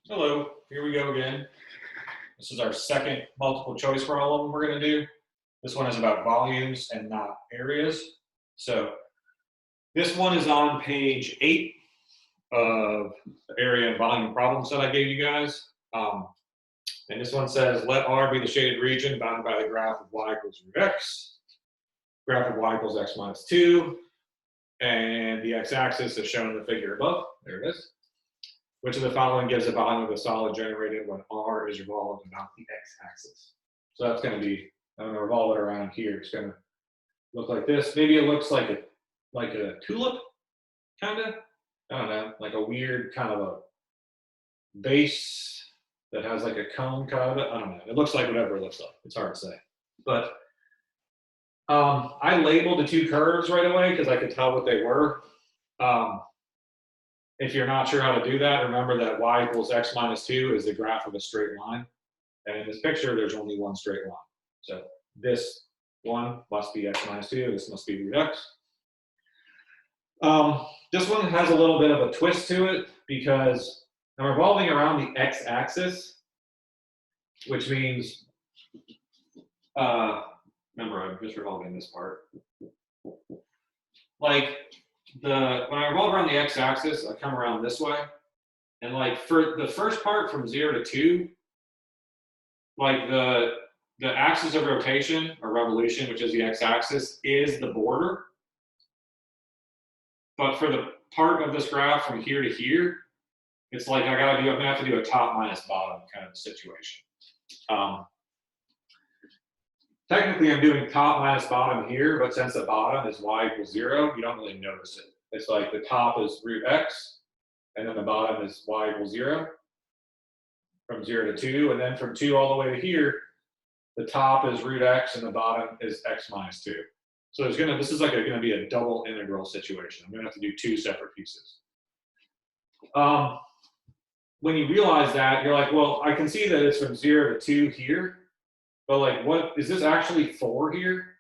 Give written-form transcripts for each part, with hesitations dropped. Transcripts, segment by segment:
Hello, here we go again. This is our second multiple choice problem we're going to do. This one is about volumes and not areas. So this one is on page 8 of the area and volume problems that I gave you guys. And this one says, let R be the shaded region bounded by the graph of y equals root x, graph of y equals x minus 2, and the x-axis is shown in the figure above. There it is. Which of the following gives a volume of a solid generated when R is revolved about the x-axis? So that's going to be, I'm going to revolve it around here. It's going to look like this. Maybe it looks like a tulip, kind of. I don't know, like a weird kind of a base that has like a cone kind of it. I don't know. It looks like whatever it looks like. It's hard to say. But I labeled the two curves right away because I could tell what they were. If you're not sure how to do that, remember that y equals x minus 2 is the graph of a straight line. And in this picture, there's only one straight line. So this one must be x minus 2. This must be root x. This one has a little bit of a twist to it because I'm revolving around the x-axis, which means, remember, I'm just revolving this part. Like, when I revolve around the x-axis, I come around this way. And like for the first part from 0 to 2, like the axis of rotation or revolution, which is the x-axis, is the border. But for the part of this graph from here to here, it's like I'm gonna have to do a top minus bottom kind of a situation. Technically, I'm doing top minus bottom here, but since the bottom is y equals 0, you don't really notice it. It's like the top is root x, and then the bottom is y equals 0 from 0 to 2, and then from 2 all the way to here, the top is root x and the bottom is x minus 2. So this is like gonna be a double integral situation. I'm gonna have to do two separate pieces. When you realize that, you're like, well, I can see that it's from 0 to 2 here, but like, what is this actually 4 here?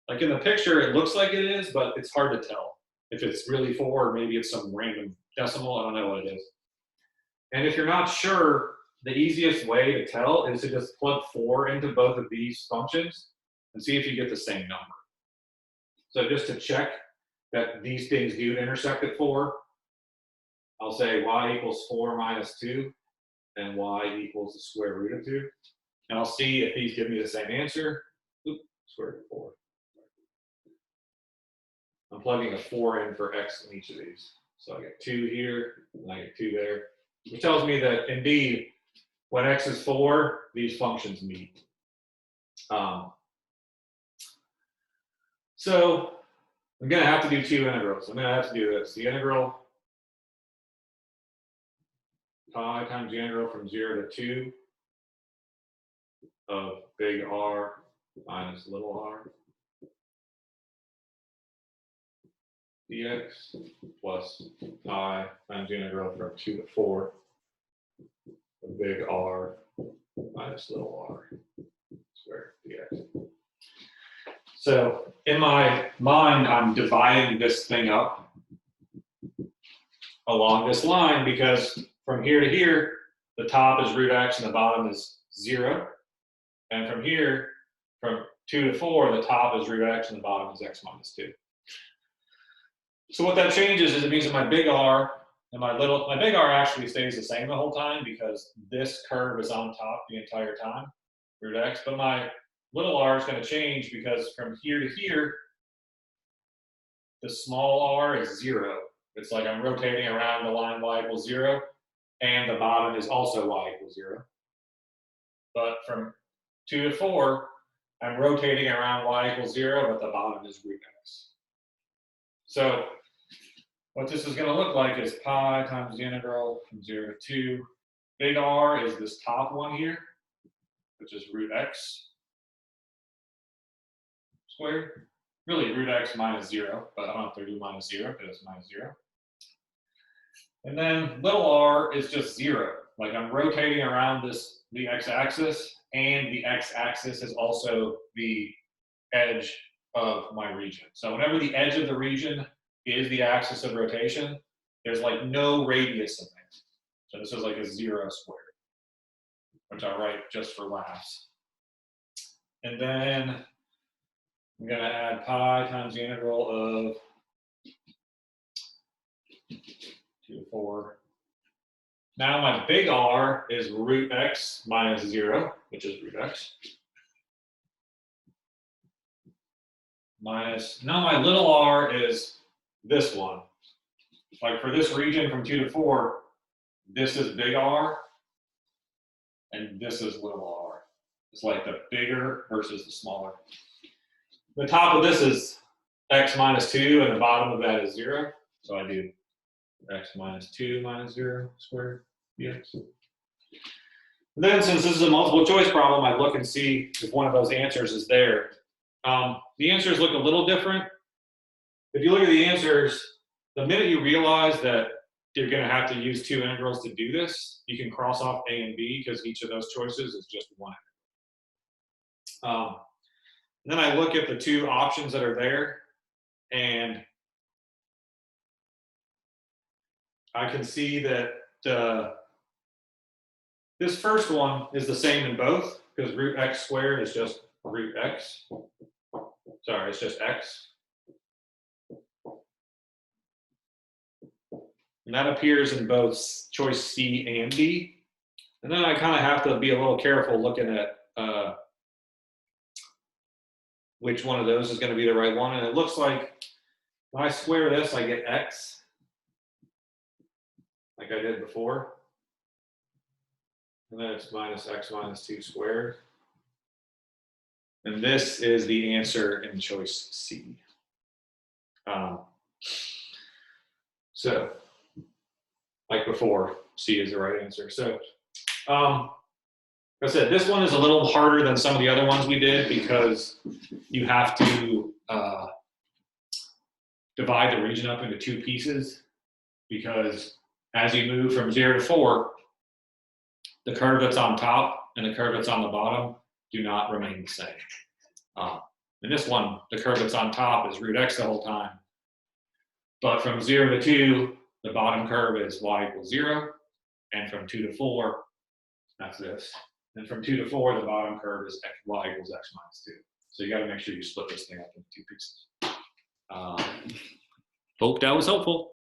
Like in the picture, it looks like it is, but it's hard to tell if it's really 4 or maybe it's some random decimal. I don't know what it is. And if you're not sure, the easiest way to tell is to just plug 4 into both of these functions and see if you get the same number. So just to check that these things do intersect at 4, I'll say y equals 4 minus 2 and y equals the square root of 2. And I'll see if these give me the same answer. Oops, square root of 4. I'm plugging a 4 in for x in each of these. So I get 2 here, and I get 2 there, which tells me that indeed, when x is 4, these functions meet. So I'm going to have to do two integrals. I'm going to have to do this. The integral pi times the integral from 0 to 2 of big R minus little r dx plus pi times the integral from 2 to 4 of big R minus little r squared dx. So in my mind, I'm dividing this thing up along this line because from here to here, the top is root x and the bottom is 0. And from here, from 2 to 4, the top is root x and the bottom is x minus 2. So what that changes is it means that my big R and my big R actually stays the same the whole time because this curve is on top the entire time, root x, but my little r is going to change because from here to here, the small r is 0. It's like I'm rotating around the line y equals 0, and the bottom is also y equals 0. But from 2 to 4, I'm rotating around y equals 0, but the bottom is root x. So what this is going to look like is pi times the integral from 0 to 2. Big R is this top one here, which is root x squared. Really root x minus 0, but I don't have to do minus 0 because it's minus 0. And then little r is just 0. Like I'm rotating around the x-axis, and the x-axis is also the edge of my region. So whenever the edge of the region is the axis of rotation, there's like no radius in there. So this is like a 0 squared, which I write just for laughs. And then I'm going to add pi times the integral of 2 to 4. Now my big R is root x minus 0, which is root x. Minus, now my little r is this one. Like for this region from 2 to 4, this is big R, and this is little r. It's like the bigger versus the smaller. The top of this is x minus 2, and the bottom of that is 0. So I do x minus 2 minus 0 squared dx. Then, since this is a multiple choice problem, I look and see if one of those answers is there. The answers look a little different. If you look at the answers, the minute you realize that you're going to have to use 2 integrals to do this, you can cross off A and B because each of those choices is just one. Then I look at the 2 options that are there, and I can see that this first one is the same in both, because root x squared is just root x. Sorry, it's just x. And that appears in both choice C and D. And then I kind of have to be a little careful looking at which one of those is going to be the right one. And it looks like when I square this, I get x, like I did before. And then it's minus x minus 2 squared. And this is the answer in choice C. So, like before, C is the right answer. So, like I said, this one is a little harder than some of the other ones we did because you have to divide the region up into 2 pieces, because as you move from 0 to 4, the curve that's on top and the curve that's on the bottom do not remain the same. In this one, the curve that's on top is root x the whole time. But from 0 to 2, the bottom curve is y equals 0. And from 2 to 4, that's this. And from 2 to 4, the bottom curve is y equals x minus 2. So you got to make sure you split this thing up into 2 pieces. Hope that was helpful.